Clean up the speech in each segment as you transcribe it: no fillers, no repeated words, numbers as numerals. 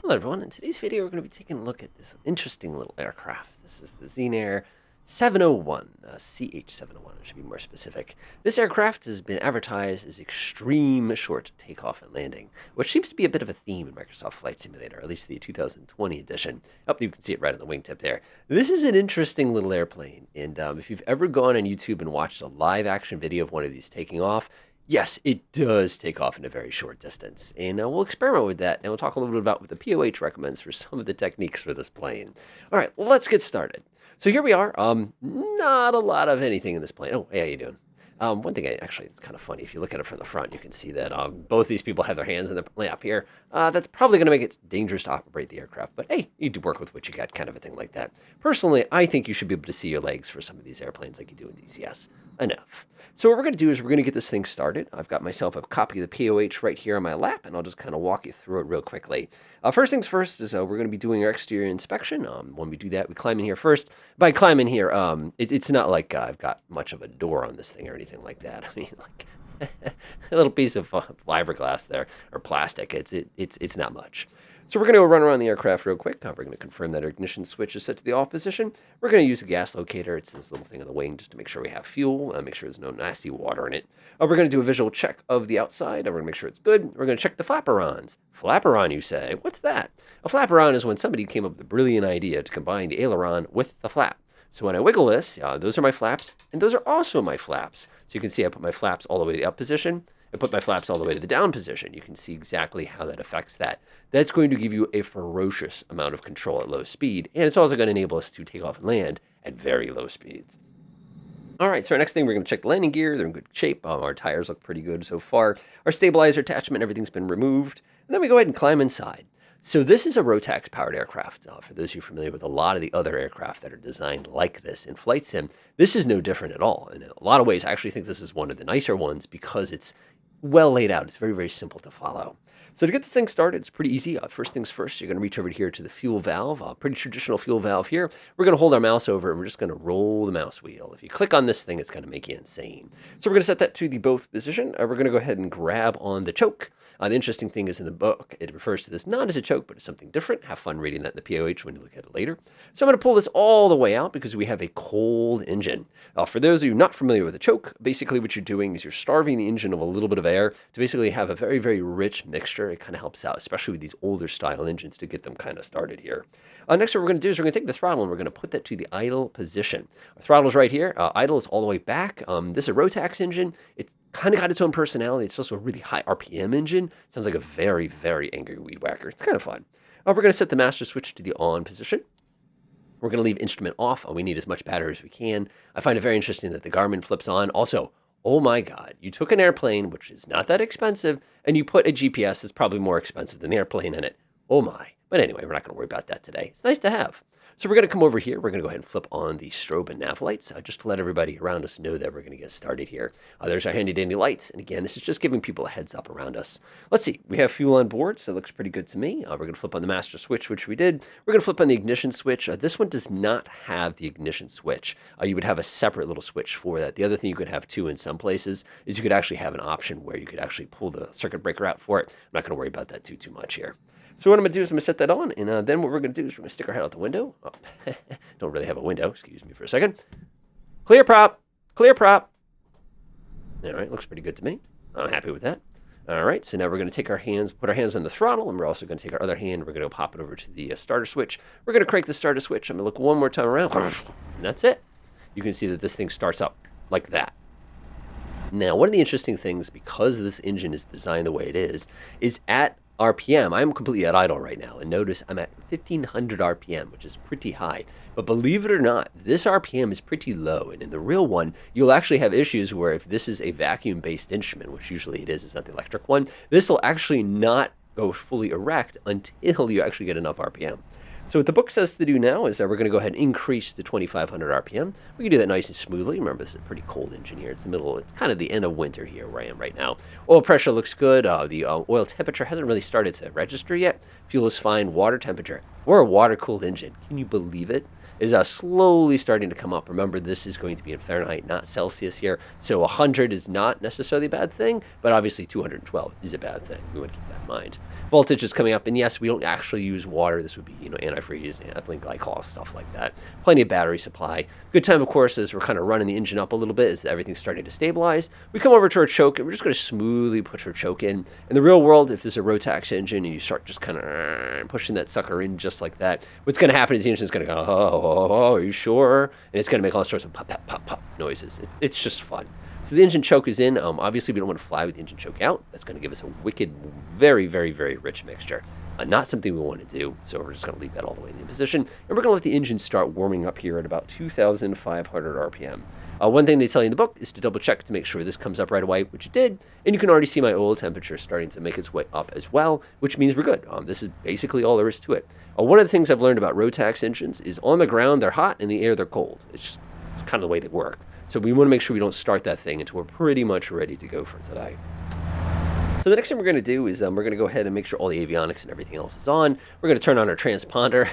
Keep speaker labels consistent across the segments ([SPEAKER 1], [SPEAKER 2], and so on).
[SPEAKER 1] Hello everyone, in today's video we're going to be taking a look at this interesting little aircraft. This is the Zenith 701, CH701 to be more specific. This aircraft has been advertised as extreme short takeoff and landing, which seems to be a bit of a theme in Microsoft Flight Simulator, at least the 2020 edition. Oh, you can see it right on the wingtip there. This is an interesting little airplane, and if you've ever gone on YouTube and watched a live action video of one of these taking off, yes, it does take off in a very short distance, and we'll experiment with that, and we'll talk a little bit about what the POH recommends for some of the techniques for this plane. All right, let's get started. So here we are. Not a lot of anything in this plane. Oh, hey, how you doing? One thing, actually, it's kind of funny. If you look at it from the front, you can see that both these people have their hands in their lap here. That's probably going to make it dangerous to operate the aircraft. But hey, you do work with what you got, kind of a thing like that. Personally, I think you should be able to see your legs for some of these airplanes like you do in DCS. Enough. So what we're going to do is we're going to get this thing started. I've got myself a copy of the POH right here on my lap, and I'll just kind of walk you through it real quickly. First things first is we're going to be doing our exterior inspection. When we do that, we climb in here first. By climb in here, it's not like I've got much of a door on this thing or anything like that. I mean, like a little piece of fiberglass there or plastic. It's not much. So we're going to go run around the aircraft real quick. We're going to confirm that our ignition switch is set to the off position. We're going to use the gas locator. It's this little thing on the wing just to make sure we have fuel, make sure there's no nasty water in it. We're going to do a visual check of the outside. We're going to make sure it's good. We're going to check the flaperons. Flaperon, you say? What's that? A flaperon is when somebody came up with a brilliant idea to combine the aileron with the flap. So when I wiggle this, those are my flaps, and those are also my flaps. So you can see I put my flaps all the way to the up position. I put my flaps all the way to the down position. You can see exactly how that affects that. That's going to give you a ferocious amount of control at low speed, and it's also going to enable us to take off and land at very low speeds. All right, so our next thing, we're going to check the landing gear. They're in good shape. Our tires look pretty good so far. Our stabilizer attachment, everything's been removed. And then we go ahead and climb inside. So this is a Rotax-powered aircraft. For those of you familiar with a lot of the other aircraft that are designed like this in Flight Sim, this is no different at all. And in a lot of ways, I actually think this is one of the nicer ones because it's well laid out. It's very, very simple to follow. So to get this thing started, it's pretty easy. First things first, you're going to reach over here to the fuel valve, pretty traditional fuel valve here. We're going to hold our mouse over and we're just going to roll the mouse wheel. If you click on this thing, it's going to make you insane. So we're going to set that to the both position. We're going to go ahead and grab on the choke. The interesting thing is in the book, it refers to this not as a choke, but as something different. Have fun reading that in the POH when you look at it later. So I'm going to pull this all the way out because we have a cold engine. For those of you not familiar with a choke, basically what you're doing is you're starving the engine of a little bit of air to basically have a very, very rich mixture. It kind of helps out, especially with these older style engines, to get them kind of started here. Next, what we're going to do is we're going to take the throttle and we're going to put that to the idle position. Our throttle's right here. Idle is all the way back. This is a Rotax engine. It's kind of got its own personality. It's also a really high RPM engine. Sounds like a very, very angry weed whacker. It's kind of fun. We're going to set the master switch to the on position. We're going to leave instrument off. We need as much battery as we can. I find it very interesting that the Garmin flips on. Also, oh my God, you took an airplane, which is not that expensive, and you put a GPS that's probably more expensive than the airplane in it. Oh my. But anyway, we're not going to worry about that today. It's nice to have. So we're going to come over here. We're going to go ahead and flip on the strobe and nav lights just to let everybody around us know that we're going to get started here. There's our handy dandy lights. And again, this is just giving people a heads up around us. Let's see. We have fuel on board, so it looks pretty good to me. We're going to flip on the master switch, which we did. We're going to flip on the ignition switch. This one does not have the ignition switch. You would have a separate little switch for that. The other thing you could have too in some places is you could actually have an option where you could actually pull the circuit breaker out for it. I'm not going to worry about that too much here. So what I'm going to do is I'm going to set that on, and then what we're going to do is we're going to stick our head out the window. Oh, don't really have a window. Excuse me for a second. Clear prop. Clear prop. All right, looks pretty good to me. I'm happy with that. All right, so now we're going to take our hands, put our hands on the throttle, and we're also going to take our other hand. We're going to pop it over to the starter switch. We're going to crank the starter switch. I'm going to look one more time around, and that's it. You can see that this thing starts up like that. Now, one of the interesting things, because this engine is designed the way it is at RPM, I'm completely at idle right now, and notice I'm at 1500 RPM, which is pretty high. But believe it or not, this RPM is pretty low, and in the real one, you'll actually have issues where if this is a vacuum-based instrument, which usually it is, it's not the electric one, this will actually not go fully erect until you actually get enough RPM. So what the book says to do now is that we're going to go ahead and increase to 2,500 RPM. We can do that nice and smoothly. Remember, this is a pretty cold engine here. It's it's kind of the end of winter here where I am right now. Oil pressure looks good. The oil temperature hasn't really started to register yet. Fuel is fine. Water temperature. We're a water-cooled engine. Can you believe it? is slowly starting to come up. Remember, this is going to be in Fahrenheit, not Celsius here. So 100 is not necessarily a bad thing, but obviously 212 is a bad thing. We want to keep that in mind. Voltage is coming up, and yes, we don't actually use water. This would be, antifreeze, ethylene glycol, stuff like that. Plenty of battery supply. Good time, of course, as we're kind of running the engine up a little bit, as everything's starting to stabilize. We come over to our choke, and we're just going to smoothly push our choke in. In the real world, if there's a Rotax engine and you start just kind of pushing that sucker in just like that, what's going to happen is the engine's going to go, oh, are you sure? And it's going to make all sorts of pop, pop, pop, pop noises. It's just fun. So the engine choke is in. Obviously, we don't want to fly with the engine choke out. That's going to give us a wicked, very, very, very rich mixture. Not something we want to do, so we're just going to leave that all the way in the position. And we're going to let the engine start warming up here at about 2,500 RPM. One thing they tell you in the book is to double check to make sure this comes up right away, which it did. And you can already see my oil temperature starting to make its way up as well, which means we're good. This is basically all there is to it. One of the things I've learned about Rotax engines is on the ground, they're hot, in the air, they're cold. It's just kind of the way they work. So we want to make sure we don't start that thing until we're pretty much ready to go for today. So the next thing we're going to do is we're going to go ahead and make sure all the avionics and everything else is on. We're going to turn on our transponder.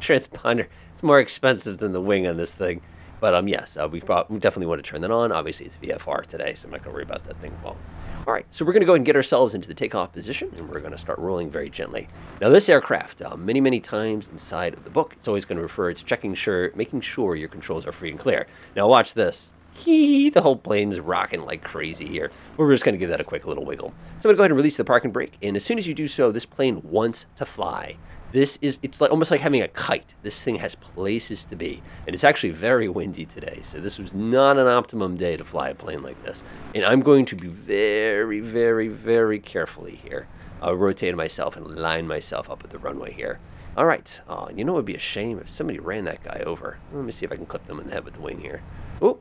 [SPEAKER 1] Transponder, it's more expensive than the wing on this thing. But yes, we definitely want to turn that on. Obviously, it's VFR today, so I'm not going to worry about that thing falling. All right, so we're going to go ahead and get ourselves into the takeoff position, and we're going to start rolling very gently. Now, this aircraft, many, many times inside of the book, it's always going to refer to making sure your controls are free and clear. Now, watch this. The whole plane's rocking like crazy here. We're just going to give that a quick little wiggle. So I'm going to go ahead and release the parking brake, and as soon as you do so, this plane wants to fly. It's like almost like having a kite. This thing has places to be, and it's actually very windy today, so this was not an optimum day to fly a plane like this. And I'm going to be very, very, very carefully here. Rotate myself and line myself up at the runway here. All right, it would be a shame if somebody ran that guy over. Let me see if I can clip them in the head with the wing here. Oh.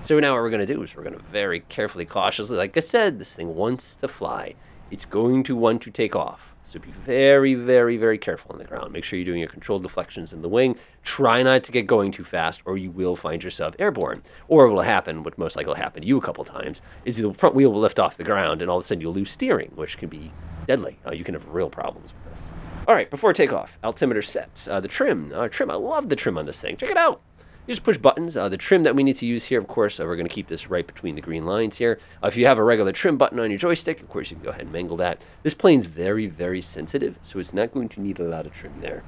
[SPEAKER 1] So now what we're going to do is we're going to very carefully, cautiously, like I said, this thing wants to fly. It's going to want to take off. So be very, very, very careful on the ground. Make sure you're doing your controlled deflections in the wing. Try not to get going too fast, or you will find yourself airborne. Or what will happen, what most likely will happen to you a couple times, is the front wheel will lift off the ground, and all of a sudden you'll lose steering, which can be deadly. You can have real problems with this. All right, before takeoff, altimeter set. The trim. I love the trim on this thing. Check it out. You just push buttons. The trim that we need to use here, of course, we're going to keep this right between the green lines here. If you have a regular trim button on your joystick, of course, you can go ahead and mangle that. This plane's very, very sensitive, so it's not going to need a lot of trim there.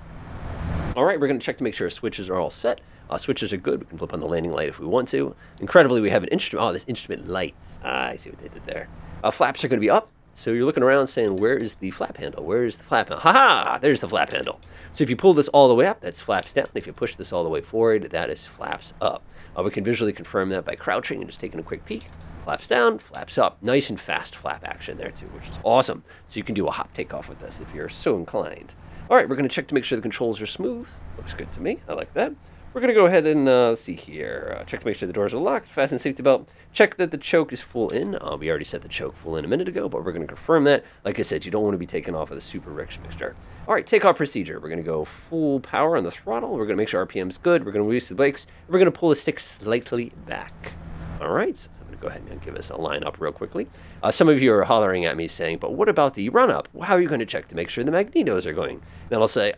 [SPEAKER 1] All right, we're going to check to make sure our switches are all set. Switches are good. We can flip on the landing light if we want to. Incredibly, we have an instrument. Oh, this instrument lights. I see what they did there. Flaps are going to be up. So you're looking around saying, where is the flap handle? Where is the flap handle? Ha-ha! There's the flap handle. So if you pull this all the way up, that's flaps down. If you push this all the way forward, that is flaps up. We can visually confirm that by crouching and just taking a quick peek. Flaps down, flaps up. Nice and fast flap action there too, which is awesome. So you can do a hop takeoff with this if you're so inclined. All right, we're going to check to make sure the controls are smooth. Looks good to me. I like that. We're going to go ahead and let's see here. Check to make sure the doors are locked. Fasten safety belt. Check that the choke is full in. We already set the choke full in a minute ago, but we're going to confirm that. Like I said, you don't want to be taken off with a super rich mixture. All right, takeoff procedure. We're going to go full power on the throttle. We're going to make sure RPM's good. We're going to release the brakes. We're going to pull the stick slightly back. All right, so I'm going to go ahead and give us a line up real quickly. Some of you are hollering at me saying, but what about the run up? How are you going to check to make sure the magnetos are going? And I'll say,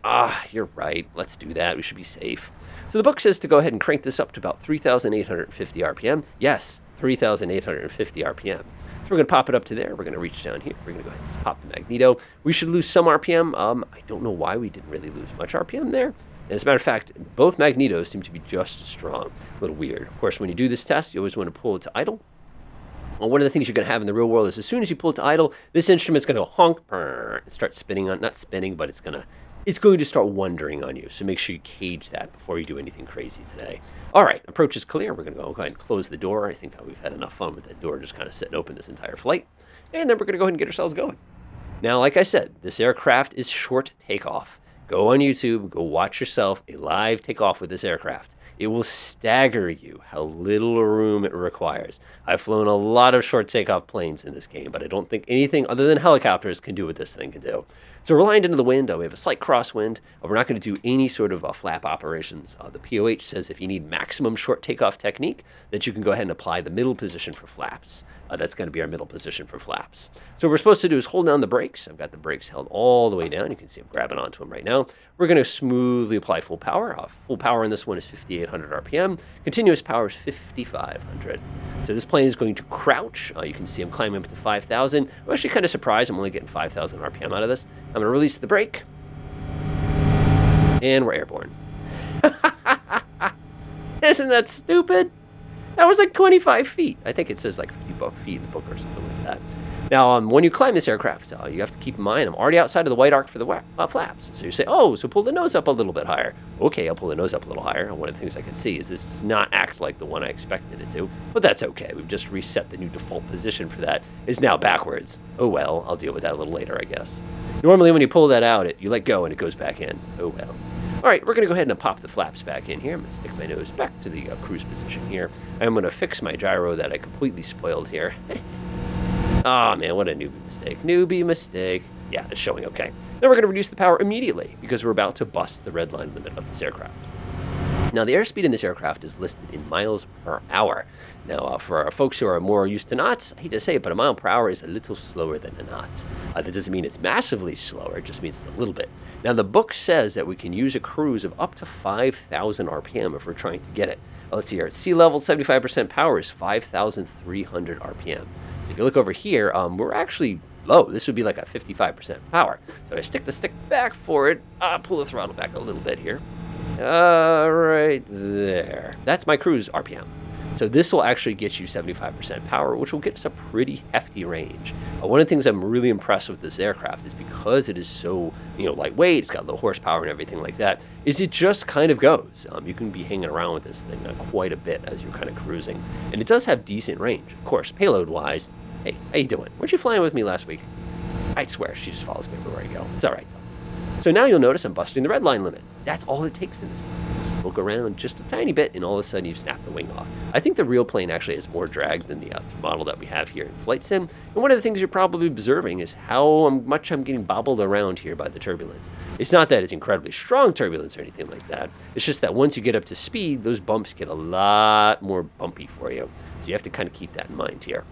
[SPEAKER 1] you're right. Let's do that. We should be safe. So the book says to go ahead and crank this up to about 3,850 RPM. Yes, 3,850 RPM. So we're going to pop it up to there. We're going to reach down here. We're going to go ahead and just pop the magneto. We should lose some RPM. I don't know why we didn't really lose much RPM there. And as a matter of fact, both magnetos seem to be just as strong. A little weird. Of course, when you do this test, you always want to pull it to idle. Well, one of the things you're going to have in the real world is as soon as you pull it to idle, this instrument's going to honk and start spinning on, not spinning, but it's going to start wandering on you. So make sure you cage that before you do anything crazy today. All right, approach is clear. We're going to go ahead and close the door. I think we've had enough fun with that door just kind of sitting open this entire flight. And then we're going to go ahead and get ourselves going. Now, like I said, this aircraft is short takeoff. Go on YouTube, go watch yourself a live takeoff with this aircraft. It will stagger you how little room it requires. I've flown a lot of short takeoff planes in this game, but I don't think anything other than helicopters can do what this thing can do. So we're lined into the wind. We have a slight crosswind. We're not going to do any sort of flap operations. The POH says if you need maximum short takeoff technique, that you can go ahead and apply the middle position for flaps. That's going to be our middle position for flaps. So what we're supposed to do is hold down the brakes. I've got the brakes held all the way down. You can see I'm grabbing onto them right now. We're going to smoothly apply full power. Full power on this one is 5,800 RPM. Continuous power is 5,500. So this plane is going to crouch. You can see I'm climbing up to 5,000. I'm actually kind of surprised I'm only getting 5,000 RPM out of this. I'm going to release the brake. And we're airborne. Isn't that stupid? That was like 25 feet. I think it says like 50 feet in the book or something like that. Now, when you climb this aircraft, you have to keep in mind, I'm already outside of the white arc for the flaps. So you say, oh, so pull the nose up a little bit higher. Okay, I'll pull the nose up a little higher. And one of the things I can see is this does not act like the one I expected it to. But that's okay. We've just reset the new default position for that. It's now backwards. Oh, well, I'll deal with that a little later, I guess. Normally, when you pull that out, you let go and it goes back in. Oh, well. All right, we're going to go ahead and pop the flaps back in here. I'm going to stick my nose back to the cruise position here. I'm going to fix my gyro that I completely spoiled here. Oh, man, what a newbie mistake. Newbie mistake. Yeah, it's showing okay. Then we're going to reduce the power immediately because we're about to bust the red line limit of this aircraft. Now, the airspeed in this aircraft is listed in miles per hour. Now, for our folks who are more used to knots, I hate to say it, but a mile per hour is a little slower than a knot. That doesn't mean it's massively slower. It just means it's a little bit. Now, the book says that we can use a cruise of up to 5,000 RPM if we're trying to get it. Let's see here. At sea level, 75% power is 5,300 RPM. So if you look over here, we're actually low. This would be like a 55% power. So I stick the stick back forward, pull the throttle back a little bit here. Right there. That's my cruise RPM. So this will actually get you 75% power, which will get us a pretty hefty range. One of the things I'm really impressed with this aircraft is because it is so, lightweight, it's got low horsepower and everything like that, is it just kind of goes. You can be hanging around with this thing quite a bit as you're kind of cruising. And it does have decent range. Of course, payload-wise, hey, how you doing? Weren't you flying with me last week? I swear, she just follows me everywhere I go. It's all right, though. So now you'll notice I'm busting the red line limit. That's all it takes in this plane. Just look around just a tiny bit, and all of a sudden you've snapped the wing off. I think the real plane actually has more drag than the model that we have here in Flight Sim. And one of the things you're probably observing is how much I'm getting bobbled around here by the turbulence. It's not that it's incredibly strong turbulence or anything like that. It's just that once you get up to speed, those bumps get a lot more bumpy for you. So you have to kind of keep that in mind here.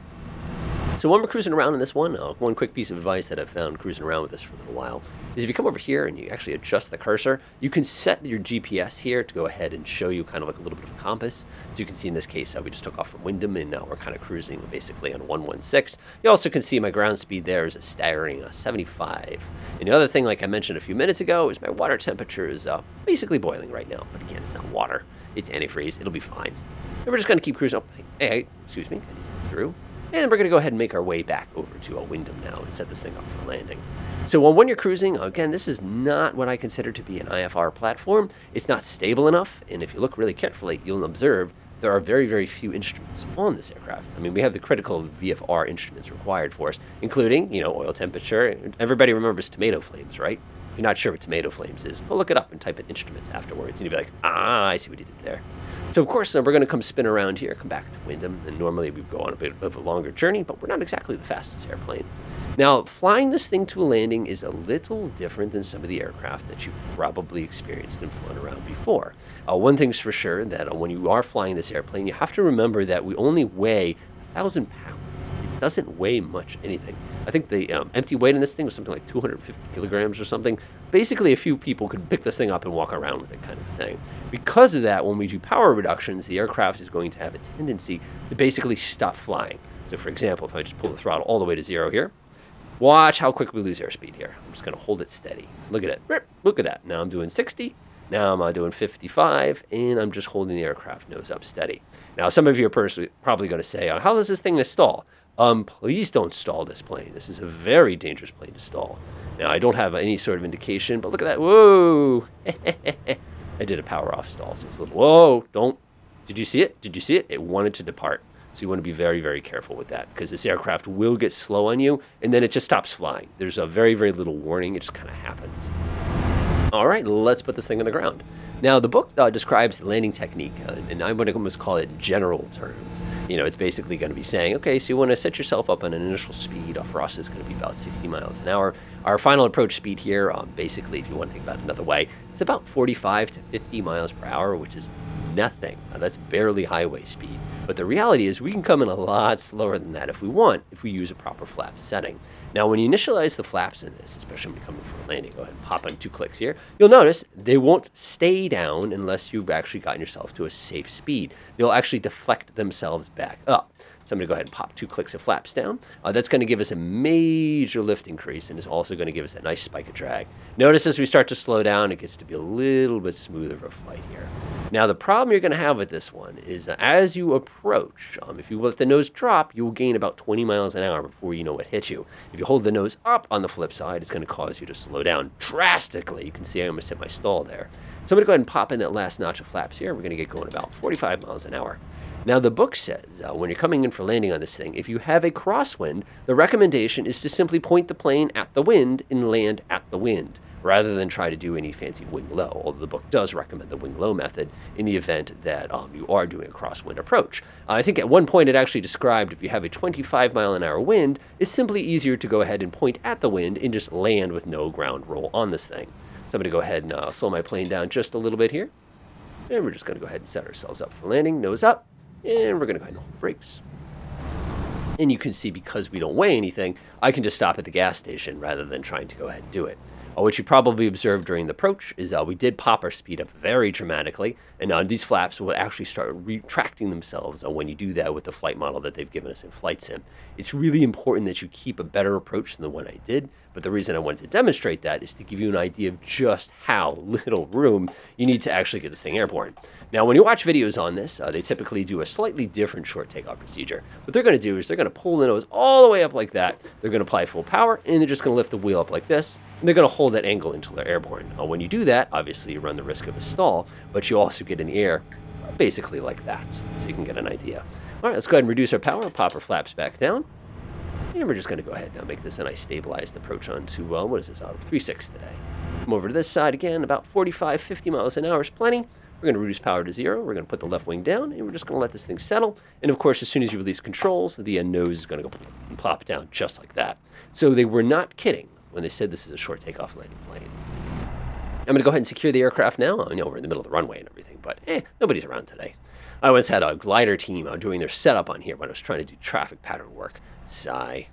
[SPEAKER 1] So when we're cruising around in this one quick piece of advice that I've found cruising around with this for a little while is if you come over here and you actually adjust the cursor, you can set your GPS here to go ahead and show you kind of like a little bit of a compass. So you can see in this case, we just took off from Wyndham and now we're kind of cruising basically on 116. You also can see my ground speed there is a staggering 75. And the other thing, like I mentioned a few minutes ago, is my water temperature is basically boiling right now. But again, it's not water. It's antifreeze. It'll be fine. And we're just going to keep cruising. Oh, hey, excuse me. I need to get through. And we're going to go ahead and make our way back over to Wyndham now and set this thing up for landing. So when you're cruising, again, this is not what I consider to be an IFR platform. It's not stable enough, and if you look really carefully, you'll observe there are very, very few instruments on this aircraft. I mean, we have the critical VFR instruments required for us, including, oil temperature. Everybody remembers tomato flames, right? If you're not sure what tomato flames is, well, look it up and type in instruments afterwards, and you'll be like, I see what you did there. So, of course, we're going to come spin around here, come back to Wyndham, and normally we go on a bit of a longer journey, but we're not exactly the fastest airplane. Now, flying this thing to a landing is a little different than some of the aircraft that you've probably experienced and flown around before. One thing's for sure, that when you are flying this airplane, you have to remember that we only weigh 1,000 pounds. It doesn't weigh much anything. I think the empty weight in this thing was something like 250 kilograms or something. Basically, a few people could pick this thing up and walk around with it kind of thing. Because of that, when we do power reductions, the aircraft is going to have a tendency to basically stop flying. So, for example, if I just pull the throttle all the way to 0 here, watch how quick we lose airspeed here. I'm just going to hold it steady. Look at it. Look at that. Now I'm doing 60. Now I'm doing 55, and I'm just holding the aircraft nose up steady. Now, some of you are probably going to say, how does this thing stall? Please don't stall this plane. This is a very dangerous plane to stall. Now, I don't have any sort of indication, but look at that. Whoa! I did a power off stall, so it's a little, whoa, don't. Did you see it? Did you see it? It wanted to depart. So you want to be very, very careful with that because this aircraft will get slow on you, and then it just stops flying. There's a very, very little warning. It just kind of happens. All right, let's put this thing on the ground. Now, the book describes the landing technique, and I'm going to almost call it general terms. It's basically going to be saying, okay, so you want to set yourself up on an initial speed. For us, it's going to be about 60 miles an hour. Our final approach speed here, basically, if you want to think about it another way, it's about 45 to 50 miles per hour, which is nothing. That's barely highway speed. But the reality is we can come in a lot slower than that if we want, if we use a proper flap setting. Now, when you initialize the flaps in this, especially when you're coming for a landing, go ahead and pop on 2 clicks here. You'll notice they won't stay down unless you've actually gotten yourself to a safe speed. They'll actually deflect themselves back up. So I'm going to go ahead and pop 2 clicks of flaps down. That's going to give us a major lift increase and is also going to give us a nice spike of drag. Notice as we start to slow down, it gets to be a little bit smoother of a flight here. Now, the problem you're going to have with this one is as you approach, if you let the nose drop, you will gain about 20 miles an hour before you know what hit you. If you hold the nose up on the flip side, it's going to cause you to slow down drastically. You can see I almost hit my stall there. So I'm going to go ahead and pop in that last notch of flaps here. We're going to get going about 45 miles an hour. Now, the book says when you're coming in for landing on this thing, if you have a crosswind, the recommendation is to simply point the plane at the wind and land at the wind, rather than try to do any fancy wing low, although the book does recommend the wing low method in the event that you are doing a crosswind approach. I think at one point it actually described if you have a 25 mile an hour wind, it's simply easier to go ahead and point at the wind and just land with no ground roll on this thing. So I'm going to go ahead and slow my plane down just a little bit here. And we're just going to go ahead and set ourselves up for landing, nose up. And we're going to go ahead and hold brakes. And you can see because we don't weigh anything, I can just stop at the gas station rather than trying to go ahead and do it. What you probably observed during the approach is we did pop our speed up very dramatically, and these flaps will actually start retracting themselves when you do that with the flight model that they've given us in Flight Sim. It's really important that you keep a better approach than the one I did, but the reason I wanted to demonstrate that is to give you an idea of just how little room you need to actually get this thing airborne. Now, when you watch videos on this, they typically do a slightly different short takeoff procedure. What they're going to do is they're going to pull the nose all the way up like that. They're going to apply full power, and they're just going to lift the wheel up like this, and they're going to hold that angle until they're airborne. When you do that, obviously you run the risk of a stall, but you also get in the air basically like that, so you can get an idea. All right, let's go ahead and reduce our power, pop our flaps back down, and we're just going to go ahead and make this a nice stabilized approach onto, what is this, 3.6 today. Come over to this side again, about 45, 50 miles an hour is plenty. We're going to reduce power to 0. We're going to put the left wing down, and we're just going to let this thing settle. And of course, as soon as you release controls, the nose is going to go and plop down just like that. So they were not kidding when they said this is a short takeoff landing plane. I'm going to go ahead and secure the aircraft now. I know we're in the middle of the runway and everything, but nobody's around today. I once had a glider team doing their setup on here when I was trying to do traffic pattern work. Sigh.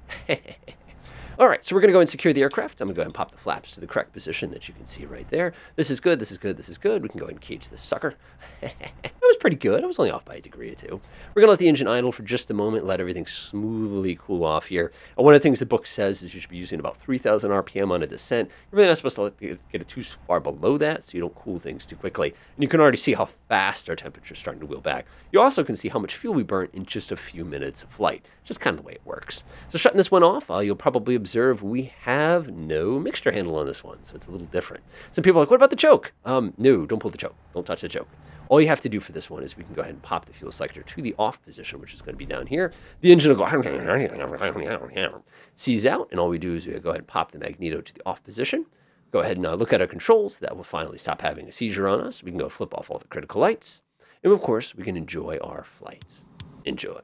[SPEAKER 1] All right, so we're going to go and secure the aircraft. I'm going to go ahead and pop the flaps to the correct position that you can see right there. This is good, this is good, this is good. We can go ahead and cage this sucker. It was pretty good. I was only off by a degree or two. We're going to let the engine idle for just a moment, let everything smoothly cool off here. One of the things the book says is you should be using about 3,000 RPM on a descent. You're really not supposed to get it too far below that so you don't cool things too quickly. And you can already see how fast our temperature is starting to wheel back. You also can see how much fuel we burnt in just a few minutes of flight. Just kind of the way it works. So shutting this one off, you'll probably observe we have no mixture handle on this one, so it's a little different. Some people are like, what about the choke? No, don't pull the choke. Don't touch the choke. All you have to do for this one is we can go ahead and pop the fuel selector to the off position, which is going to be down here. The engine will go seize out, and all we do is we go ahead and pop the magneto to the off position. Go ahead and look at our controls. That will finally stop having a seizure on us. We can go flip off all the critical lights. And of course, we can enjoy our flight. Enjoy.